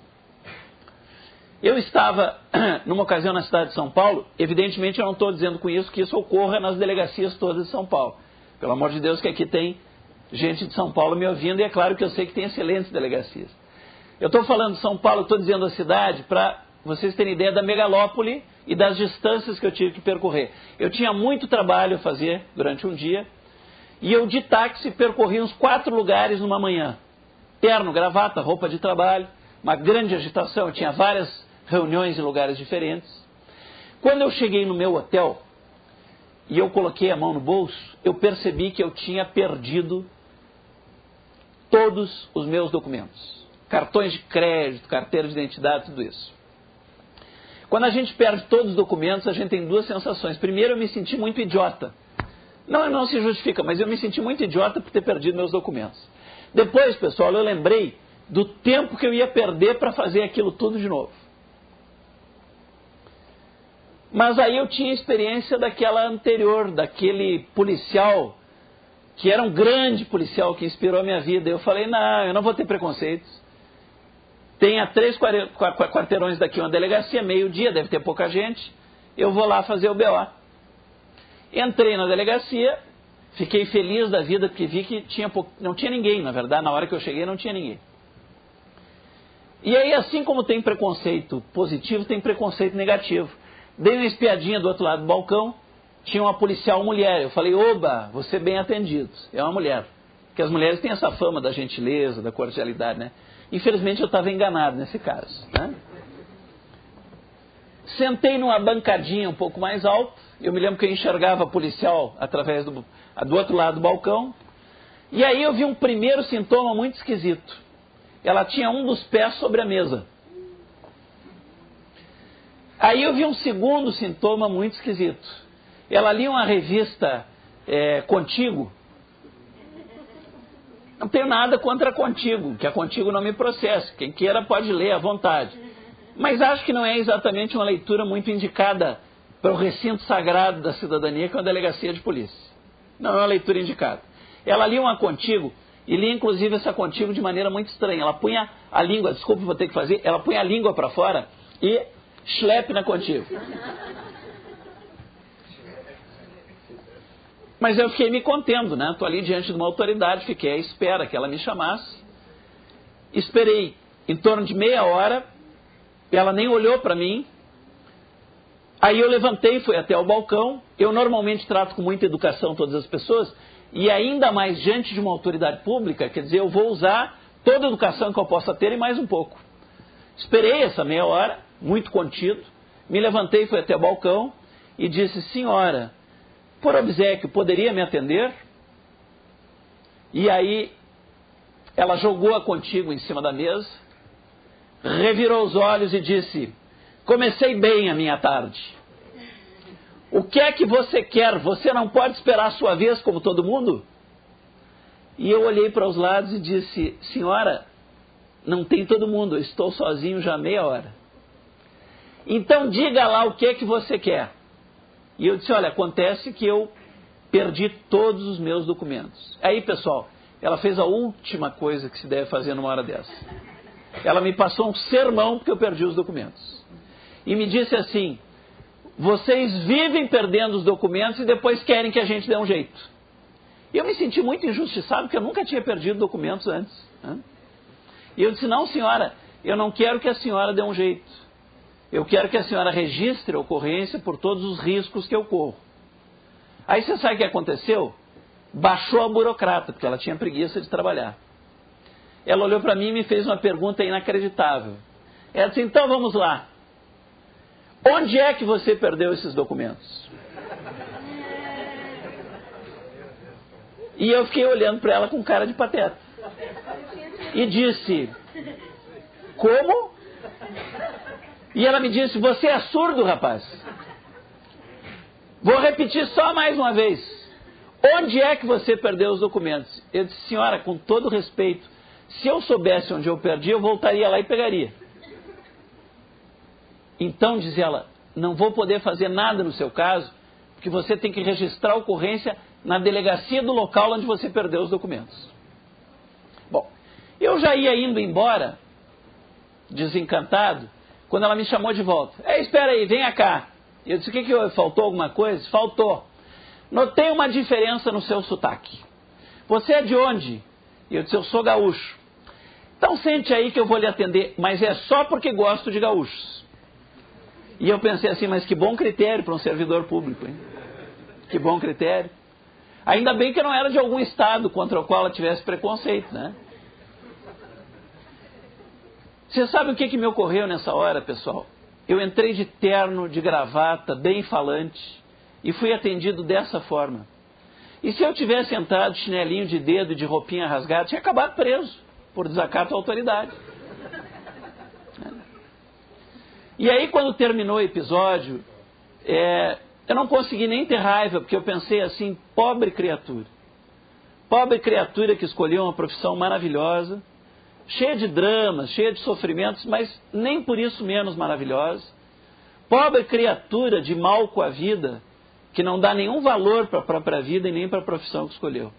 Eu estava, numa ocasião na cidade de São Paulo, evidentemente eu não estou dizendo com isso que isso ocorra nas delegacias todas de São Paulo. Pelo amor de Deus que aqui tem gente de São Paulo me ouvindo e é claro que eu sei que tem excelentes delegacias. Eu estou falando de São Paulo, estou dizendo a cidade para vocês terem ideia da megalópole e das distâncias que eu tive que percorrer. Eu tinha muito trabalho a fazer durante um dia e eu de táxi percorri uns 4 lugares numa manhã. Terno, gravata, roupa de trabalho, uma grande agitação, eu tinha várias reuniões em lugares diferentes. Quando eu cheguei no meu hotel e eu coloquei a mão no bolso, eu percebi que eu tinha perdido todos os meus documentos. Cartões de crédito, carteira de identidade, tudo isso. Quando a gente perde todos os documentos, a gente tem 2 sensações. Primeiro, eu me senti muito idiota. Não se justifica, mas eu me senti muito idiota por ter perdido meus documentos. Depois, pessoal, eu lembrei do tempo que eu ia perder para fazer aquilo tudo de novo. Mas aí eu tinha experiência daquela anterior, daquele policial, que era um grande policial que inspirou a minha vida. Eu falei, não, eu não vou ter preconceitos. Tem a 3 quarteirões daqui uma delegacia, meio-dia, deve ter pouca gente, eu vou lá fazer o BO. Entrei na delegacia, fiquei feliz da vida, porque vi que não tinha ninguém, na verdade, na hora que eu cheguei não tinha ninguém. E aí, assim como tem preconceito positivo, tem preconceito negativo. Dei uma espiadinha do outro lado do balcão, tinha uma policial mulher. Eu falei, oba, você bem atendido. É uma mulher. Porque as mulheres têm essa fama da gentileza, da cordialidade, né? Infelizmente eu estava enganado nesse caso, né? Sentei numa bancadinha um pouco mais alta. Eu me lembro que eu enxergava a policial através do outro lado do balcão. E aí eu vi um primeiro sintoma muito esquisito. Ela tinha um dos pés sobre a mesa. Aí eu vi um segundo sintoma muito esquisito. Ela lia uma revista Contigo. Não tenho nada contra Contigo, que a Contigo não me processe. Quem queira pode ler à vontade. Mas acho que não é exatamente uma leitura muito indicada para o recinto sagrado da cidadania, que é uma delegacia de polícia. Não é uma leitura indicada. Ela lia uma Contigo, e lia inclusive essa Contigo de maneira muito estranha. Ela punha a língua, desculpa, vou ter que fazer, ela punha a língua para fora e schlepp na Contigo. Mas eu fiquei me contendo, né? Estou ali diante de uma autoridade, fiquei à espera que ela me chamasse. Esperei em torno de meia hora, ela nem olhou para mim. Aí eu levantei, fui até o balcão. Eu normalmente trato com muita educação todas as pessoas, e ainda mais diante de uma autoridade pública, quer dizer, eu vou usar toda a educação que eu possa ter e mais um pouco. Esperei essa meia hora, muito contido, me levantei, fui até o balcão e disse, senhora, por obséquio, poderia me atender? E aí ela jogou a Contigo em cima da mesa, revirou os olhos e disse, comecei bem a minha tarde. O que é que você quer? Você não pode esperar a sua vez como todo mundo? E eu olhei para os lados e disse, senhora, não tem todo mundo, eu estou sozinho já há meia hora. Então diga lá o que é que você quer. E eu disse, olha, acontece que eu perdi todos os meus documentos. Aí, pessoal, ela fez a última coisa que se deve fazer numa hora dessa. Ela me passou um sermão porque eu perdi os documentos. E me disse assim, vocês vivem perdendo os documentos e depois querem que a gente dê um jeito. E eu me senti muito injustiçado porque eu nunca tinha perdido documentos antes, né? E eu disse, não, senhora, eu não quero que a senhora dê um jeito. Eu quero que a senhora registre a ocorrência por todos os riscos que eu corro. Aí você sabe o que aconteceu? Baixou a burocrata, porque ela tinha preguiça de trabalhar. Ela olhou para mim e me fez uma pergunta inacreditável. Ela disse, então vamos lá. Onde é que você perdeu esses documentos? E eu fiquei olhando para ela com cara de pateta. E disse, como? E ela me disse, você é surdo, rapaz? Vou repetir só mais uma vez. Onde é que você perdeu os documentos? Eu disse, senhora, com todo respeito, se eu soubesse onde eu perdi, eu voltaria lá e pegaria. Então, diz ela, não vou poder fazer nada no seu caso, porque você tem que registrar a ocorrência na delegacia do local onde você perdeu os documentos. Bom, eu já ia indo embora, desencantado, quando ela me chamou de volta. Espera aí, venha cá. Eu disse, o que houve? Faltou alguma coisa? Faltou. Notei uma diferença no seu sotaque. Você é de onde? Eu disse, eu sou gaúcho. Então sente aí que eu vou lhe atender, mas é só porque gosto de gaúchos. E eu pensei assim, mas que bom critério para um servidor público, hein? Que bom critério. Ainda bem que não era de algum estado contra o qual ela tivesse preconceito, né? Você sabe o que me ocorreu nessa hora, pessoal? Eu entrei de terno, de gravata, bem falante, e fui atendido dessa forma. E se eu tivesse entrado de chinelinho de dedo e de roupinha rasgada, tinha acabado preso por desacato à autoridade. E aí, quando terminou o episódio, eu não consegui nem ter raiva, porque eu pensei assim, pobre criatura que escolheu uma profissão maravilhosa, cheia de dramas, cheia de sofrimentos, mas nem por isso menos maravilhosa. Pobre criatura de mal com a vida, que não dá nenhum valor para a própria vida e nem para a profissão que escolheu.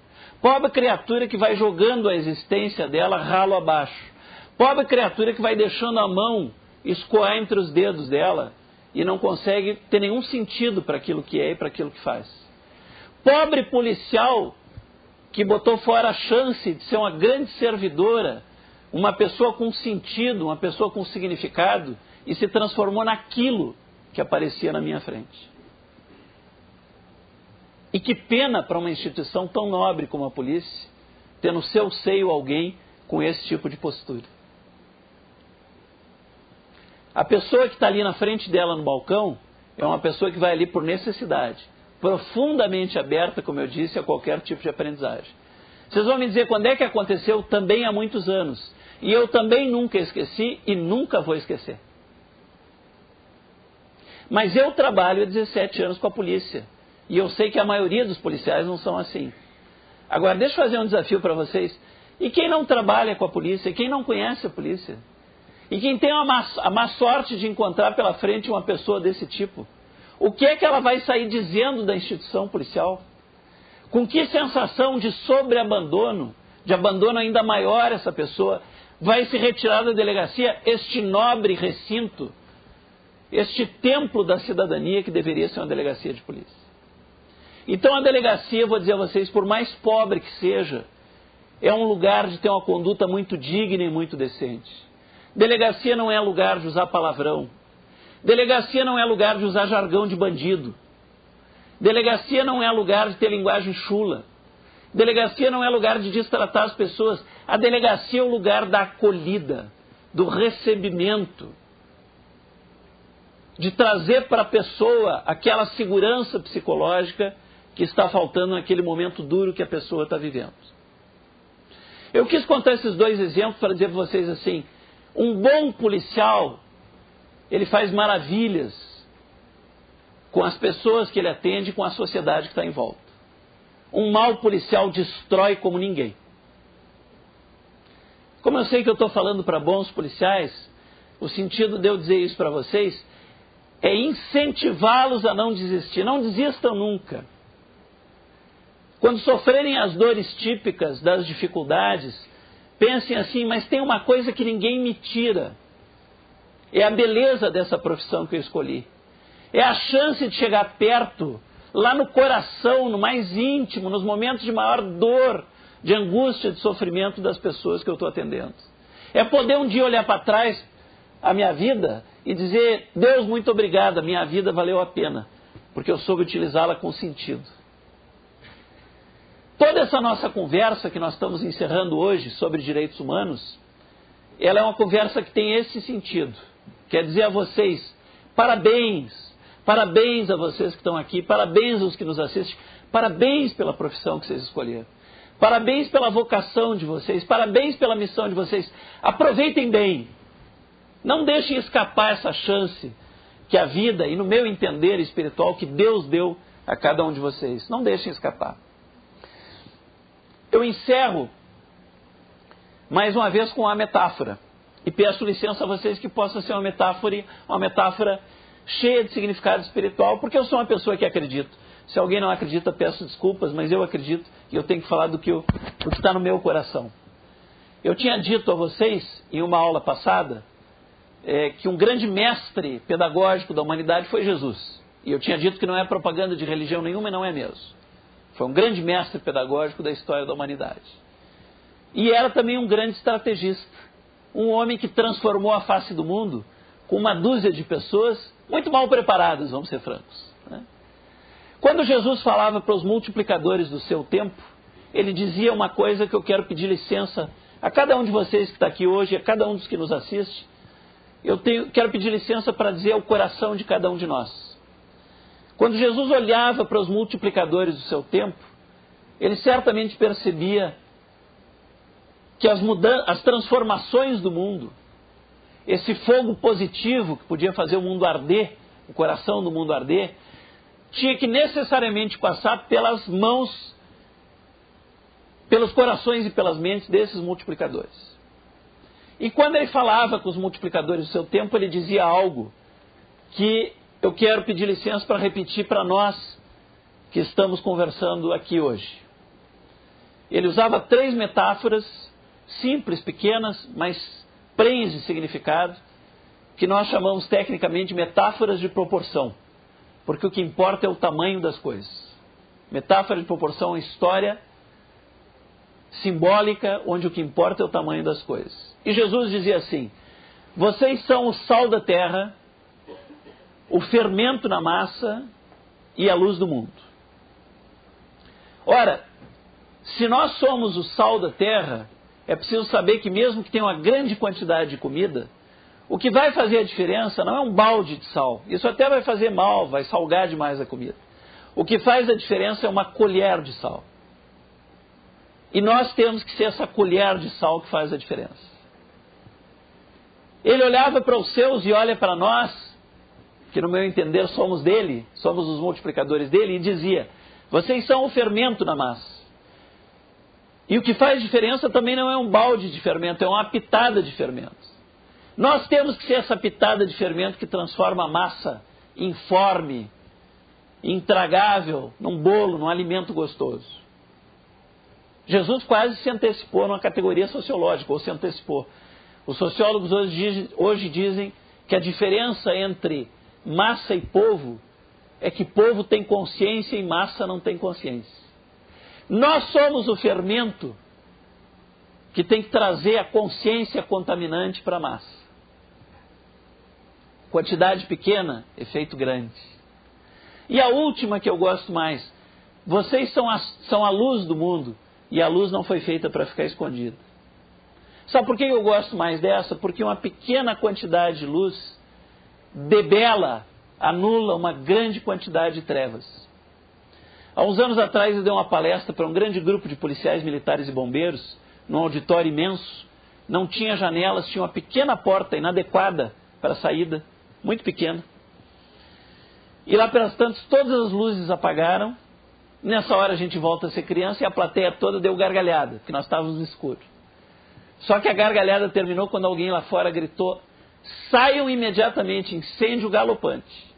Pobre criatura que vai jogando a existência dela ralo abaixo. Pobre criatura que vai deixando a mão escoar entre os dedos dela e não consegue ter nenhum sentido para aquilo que é e para aquilo que faz. Pobre policial que botou fora a chance de ser uma grande servidora, uma pessoa com sentido, uma pessoa com significado, e se transformou naquilo que aparecia na minha frente. E que pena para uma instituição tão nobre como a polícia ter no seu seio alguém com esse tipo de postura. A pessoa que está ali na frente dela no balcão é uma pessoa que vai ali por necessidade, profundamente aberta, como eu disse, a qualquer tipo de aprendizagem. Vocês vão me dizer quando é que aconteceu? Também há muitos anos. E eu também nunca esqueci e nunca vou esquecer. Mas eu trabalho há 17 anos com a polícia. E eu sei que a maioria dos policiais não são assim. Agora, deixa eu fazer um desafio para vocês. E quem não trabalha com a polícia? E quem não conhece a polícia? E quem tem a má sorte de encontrar pela frente uma pessoa desse tipo? O que é que ela vai sair dizendo da instituição policial? Com que sensação de sobreabandono, de abandono ainda maior essa pessoa, vai se retirar da delegacia este nobre recinto, este templo da cidadania que deveria ser uma delegacia de polícia? Então a delegacia, vou dizer a vocês, por mais pobre que seja, é um lugar de ter uma conduta muito digna e muito decente. Delegacia não é lugar de usar palavrão. Delegacia não é lugar de usar jargão de bandido. Delegacia não é lugar de ter linguagem chula. Delegacia não é lugar de destratar as pessoas. A delegacia é o lugar da acolhida, do recebimento, de trazer para a pessoa aquela segurança psicológica que está faltando naquele momento duro que a pessoa está vivendo. Eu quis contar esses dois exemplos para dizer para vocês assim, um bom policial, ele faz maravilhas com as pessoas que ele atende, com a sociedade que está em volta. Um mau policial destrói como ninguém. Como eu sei que eu estou falando para bons policiais, o sentido de eu dizer isso para vocês é incentivá-los a não desistir. Não desistam nunca. Quando sofrerem as dores típicas das dificuldades, pensem assim, mas tem uma coisa que ninguém me tira. É a beleza dessa profissão que eu escolhi. É a chance de chegar perto, lá no coração, no mais íntimo, nos momentos de maior dor, de angústia, de sofrimento das pessoas que eu estou atendendo. É poder um dia olhar para trás a minha vida e dizer, Deus, muito obrigado, a minha vida valeu a pena, porque eu soube utilizá-la com sentido. Toda essa nossa conversa que nós estamos encerrando hoje sobre direitos humanos, ela é uma conversa que tem esse sentido. Quer dizer a vocês, parabéns, parabéns a vocês que estão aqui, parabéns aos que nos assistem, parabéns pela profissão que vocês escolheram, parabéns pela vocação de vocês, parabéns pela missão de vocês. Aproveitem bem, Não deixem escapar essa chance que a vida, e no meu entender espiritual, que Deus deu a cada um de vocês. Não deixem escapar. Eu encerro mais uma vez com uma metáfora. E peço licença a vocês que possa ser uma metáfora cheia de significado espiritual, porque eu sou uma pessoa que acredito. Se alguém não acredita, peço desculpas, mas eu acredito e eu tenho que falar do que está no meu coração. Eu tinha dito a vocês, em uma aula passada, que um grande mestre pedagógico da humanidade foi Jesus. E eu tinha dito que não é propaganda de religião nenhuma e não é mesmo. Foi um grande mestre pedagógico da história da humanidade. E era também um grande estrategista. Um homem que transformou a face do mundo com uma dúzia de pessoas muito mal preparadas, vamos ser francos, né? Quando Jesus falava para os multiplicadores do seu tempo, ele dizia uma coisa que eu quero pedir licença a cada um de vocês que está aqui hoje, a cada um dos que nos assiste. Quero pedir licença para dizer ao coração de cada um de nós. Quando Jesus olhava para os multiplicadores do seu tempo, ele certamente percebia que as transformações do mundo, esse fogo positivo que podia fazer o mundo arder, o coração do mundo arder, tinha que necessariamente passar pelas mãos, pelos corações e pelas mentes desses multiplicadores. E quando ele falava com os multiplicadores do seu tempo, ele dizia algo que eu quero pedir licença para repetir para nós que estamos conversando aqui hoje. Ele usava 3 metáforas simples, pequenas, mas prenhes de significado, que nós chamamos tecnicamente de metáforas de proporção, porque o que importa é o tamanho das coisas. Metáfora de proporção é uma história simbólica, onde o que importa é o tamanho das coisas. E Jesus dizia assim: vocês são o sal da terra, o fermento na massa e a luz do mundo. Ora, se nós somos o sal da terra, é preciso saber que mesmo que tenha uma grande quantidade de comida, o que vai fazer a diferença não é um balde de sal. Isso até vai fazer mal, vai salgar demais a comida. O que faz a diferença é uma colher de sal. E nós temos que ser essa colher de sal que faz a diferença. Ele olhava para os seus e olha para nós, que no meu entender somos dele, somos os multiplicadores dele, e dizia: vocês são o fermento na massa. E o que faz diferença também não é um balde de fermento, é uma pitada de fermento. Nós temos que ser essa pitada de fermento que transforma a massa informe, intragável, num bolo, num alimento gostoso. Jesus quase se antecipou numa categoria sociológica, ou se antecipou. Os sociólogos hoje dizem que a diferença entre massa e povo é que povo tem consciência e massa não tem consciência. Nós somos o fermento que tem que trazer a consciência contaminante para a massa. Quantidade pequena, efeito grande. E a última que eu gosto mais: vocês são a luz do mundo, e a luz não foi feita para ficar escondida. Sabe por que eu gosto mais dessa? Porque uma pequena quantidade de luz debela, anula uma grande quantidade de trevas. Há uns anos atrás eu dei uma palestra para um grande grupo de policiais militares e bombeiros, num auditório imenso. Não tinha janelas, tinha uma pequena porta inadequada para a saída, muito pequena. E lá pelas tantas todas as luzes apagaram. Nessa hora a gente volta a ser criança e a plateia toda deu gargalhada, porque nós estávamos no escuro. Só que a gargalhada terminou quando alguém lá fora gritou: saiam imediatamente, incêndio galopante.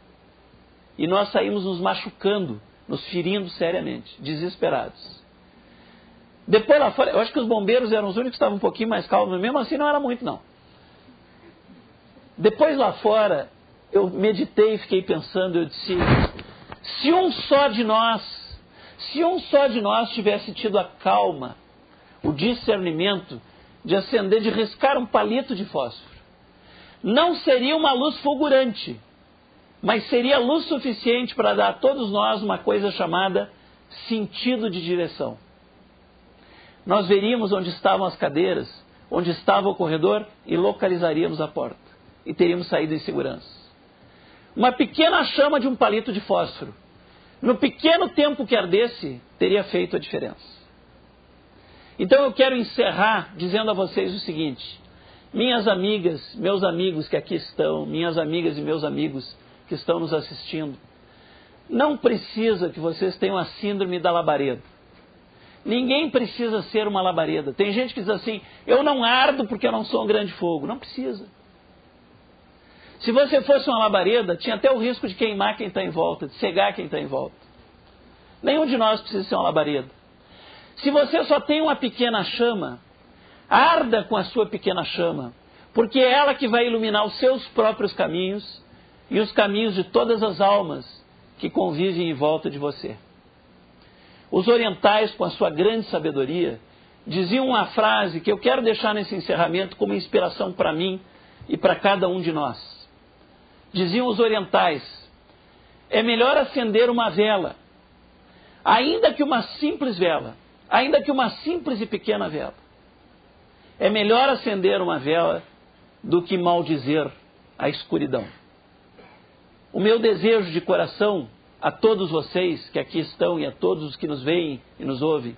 E nós saímos nos machucando, nos ferindo seriamente, desesperados. Depois lá fora, eu acho que os bombeiros eram os únicos que estavam um pouquinho mais calmos, mas mesmo assim não era muito não. Depois lá fora, eu meditei e fiquei pensando, eu disse: se um só de nós tivesse tido a calma, o discernimento de acender, de riscar um palito de fósforo, não seria uma luz fulgurante, mas seria luz suficiente para dar a todos nós uma coisa chamada sentido de direção. Nós veríamos onde estavam as cadeiras, onde estava o corredor e localizaríamos a porta. E teríamos saído em segurança. Uma pequena chama de um palito de fósforo, no pequeno tempo que ardesse, teria feito a diferença. Então eu quero encerrar dizendo a vocês o seguinte: Minhas amigas, meus amigos que aqui estão, minhas amigas e meus amigos que estão nos assistindo, não precisa que vocês tenham a síndrome da labareda. Ninguém precisa ser uma labareda. Tem gente que diz assim, eu não ardo porque eu não sou um grande fogo. Não precisa. Se você fosse uma labareda, tinha até o risco de queimar quem está em volta, de cegar quem está em volta. Nenhum de nós precisa ser uma labareda. Se você só tem uma pequena chama, arda com a sua pequena chama, porque é ela que vai iluminar os seus próprios caminhos e os caminhos de todas as almas que convivem em volta de você. Os orientais, com a sua grande sabedoria, diziam uma frase que eu quero deixar nesse encerramento como inspiração para mim e para cada um de nós. Diziam os orientais, é melhor acender uma vela, ainda que uma simples vela, ainda que uma simples e pequena vela. É melhor acender uma vela do que maldizer a escuridão. O meu desejo de coração a todos vocês que aqui estão e a todos os que nos veem e nos ouvem,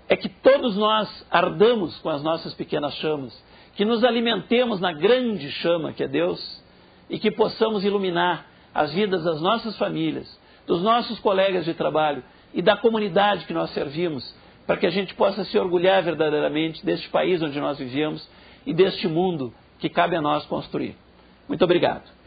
é que todos nós ardamos com as nossas pequenas chamas, que nos alimentemos na grande chama que é Deus e que possamos iluminar as vidas das nossas famílias, dos nossos colegas de trabalho e da comunidade que nós servimos, para que a gente possa se orgulhar verdadeiramente deste país onde nós vivemos e deste mundo que cabe a nós construir. Muito obrigado.